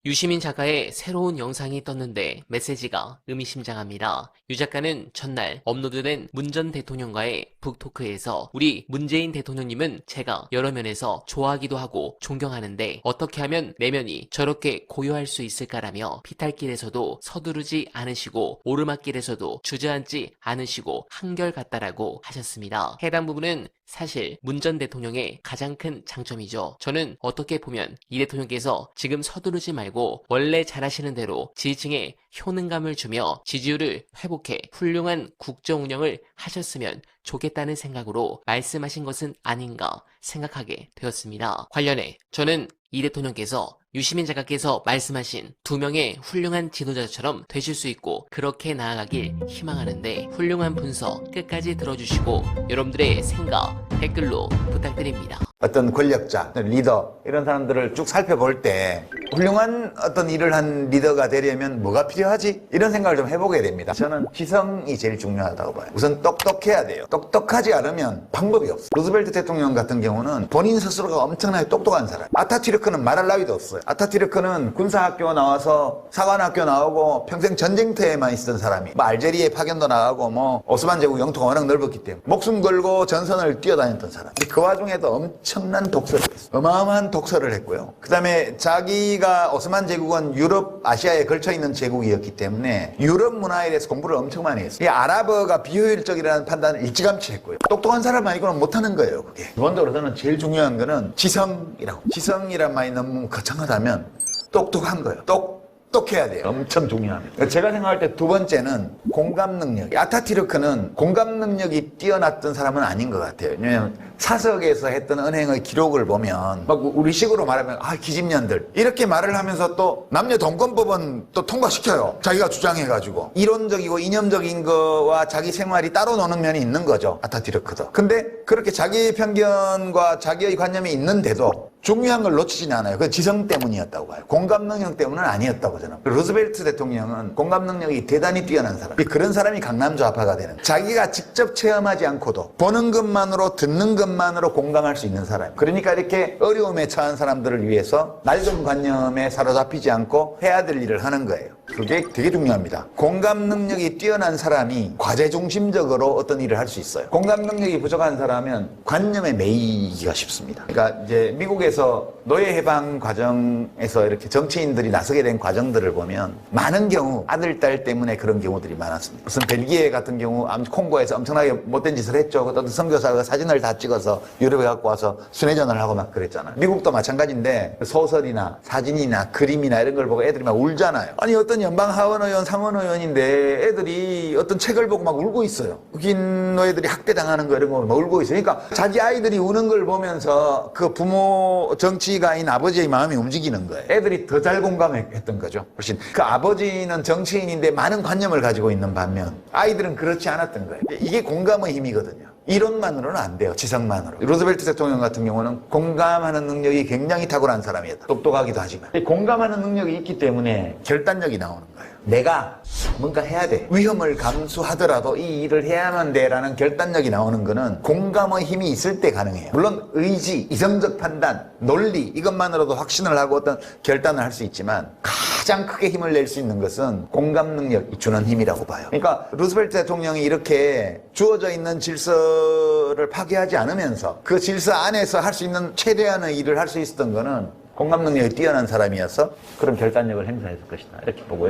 유시민 작가의 새로운 영상이 떴는데 메시지가 의미심장합니다. 유 작가는 전날 업로드된 문 전 대통령과의 북토크에서 우리 문재인 대통령님은 제가 여러 면에서 좋아하기도 하고 존경하는데 어떻게 하면 내면이 저렇게 고요할 수 있을까라며 피탈길에서도 서두르지 않으시고 오르막길에서도 주저앉지 않으시고 한결같다라고 하셨습니다. 해당 부분은 사실 문 전 대통령의 가장 큰 장점이죠. 저는 어떻게 보면 이 대통령께서 지금 서두르지 말고 원래 잘하시는 대로 지지층에 효능감을 주며 지지율을 회복해 훌륭한 국정 운영을 하셨으면 좋겠다는 생각으로 말씀하신 것은 아닌가 생각하게 되었습니다. 관련해 저는 이 대통령께서 유시민 작가께서 말씀하신 두 명의 훌륭한 지도자처럼 되실 수 있고 그렇게 나아가길 희망하는데 훌륭한 분석 끝까지 들어주시고 여러분들의 생각 댓글로 부탁드립니다. 어떤 권력자, 리더 이런 사람들을 쭉 살펴볼 때 훌륭한 어떤 일을 한 리더가 되려면 뭐가 필요하지? 이런 생각을 좀 해보게 됩니다. 저는 지성이 제일 중요하다고 봐요. 우선 똑똑해야 돼요. 똑똑하지 않으면 방법이 없어요. 루즈벨트 대통령 같은 경우는 본인 스스로가 엄청나게 똑똑한 사람. 아타투르크는 말할 나위도 없어요. 아타투르크는 군사학교 나와서 사관학교 나오고 평생 전쟁터에만 있었던 사람이 알제리에 파견도 나가고 오스만 제국 영토가 워낙 넓었기 때문에 목숨 걸고 전선을 뛰어다녔던 사람. 그 와중에도 엄청난 독서를 했어요. 어마어마한 독서를 했고요. 그 다음에 자기가 오스만 제국은 유럽, 아시아에 걸쳐있는 제국이었기 때문에 유럽 문화에 대해서 공부를 엄청 많이 했어요. 이 아랍어가 비효율적이라는 판단을 일찌감치 했고요. 똑똑한 사람 아니고는 못하는 거예요, 그게. 기본적으로 저는 제일 중요한 거는 지성이라고. 지성이란 말이 너무 거창하다면 똑똑한 거예요. 똑똑해야 돼요. 엄청 중요합니다. 제가 생각할 때 두 번째는 공감 능력. 아타투르크는 공감 능력이 뛰어났던 사람은 아닌 것 같아요. 왜냐하면 사석에서 했던 은행의 기록을 보면 막 우리식으로 말하면 기집년들 이렇게 말을 하면서 또 남녀 동거법은 또 통과시켜요. 자기가 주장해가지고 이론적이고 이념적인 거와 자기 생활이 따로 노는 면이 있는 거죠. 아타투르크도. 근데 그렇게 자기의 편견과 자기의 관념이 있는데도 중요한 걸 놓치진 않아요. 그 지성 때문이었다고 봐요. 공감 능력 때문은 아니었다고 저는. 루즈벨트 대통령은 공감 능력이 대단히 뛰어난 사람. 그런 사람이 강남 좌파가 되는. 자기가 직접 체험하지 않고도 보는 것만으로 듣는 것만으로 공감할 수 있는 사람. 그러니까 이렇게 어려움에 처한 사람들을 위해서 낡은 관념에 사로잡히지 않고 해야 될 일을 하는 거예요. 그게 되게 중요합니다. 공감 능력이 뛰어난 사람이 과제 중심적으로 어떤 일을 할 수 있어요. 공감 능력이 부족한 사람은 관념에 매이기가 쉽습니다. 그러니까 이제 미국에서 노예 해방 과정에서 이렇게 정치인들이 나서게 된 과정들을 보면 많은 경우 아들, 딸 때문에 그런 경우들이 많았습니다. 무슨 벨기에 같은 경우 콩고에서 엄청나게 못된 짓을 했죠. 어떤 선교사가 사진을 다 찍어서 유럽에 갖고 와서 순회전을 하고 막 그랬잖아요. 미국도 마찬가지인데 소설이나 사진이나 그림이나 이런 걸 보고 애들이 막 울잖아요. 아니 어떤 연방 하원의원, 상원의원인데 애들이 어떤 책을 보고 막 울고 있어요. 흑인 노예들이 학대당하는 거 이런 거 막 울고 있어요. 그러니까 자기 아이들이 우는 걸 보면서 그 부모 정치가인 아버지의 마음이 움직이는 거예요. 애들이 더 잘 공감했던 거죠. 훨씬. 그 아버지는 정치인인데 많은 관념을 가지고 있는 반면 아이들은 그렇지 않았던 거예요. 이게 공감의 힘이거든요. 이론만으로는 안 돼요. 지성만으로. 루즈벨트 대통령 같은 경우는 공감하는 능력이 굉장히 탁월한 사람이었다. 똑똑하기도 하지만. 공감하는 능력이 있기 때문에 결단력이 나오는 거예요. 내가 뭔가 해야 돼. 위험을 감수하더라도 이 일을 해야만 돼라는 결단력이 나오는 거는 공감의 힘이 있을 때 가능해요. 물론 의지, 이성적 판단, 논리 이것만으로도 확신을 하고 어떤 결단을 할 수 있지만 가장 크게 힘을 낼 수 있는 것은 공감 능력이 주는 힘이라고 봐요. 그러니까 루즈벨트 대통령이 이렇게 주어져 있는 질서를 파괴하지 않으면서 그 질서 안에서 할 수 있는 최대한의 일을 할 수 있었던 거는 공감 능력이 뛰어난 사람이어서 그런 결단력을 행사했을 것이다. 이렇게 보고요.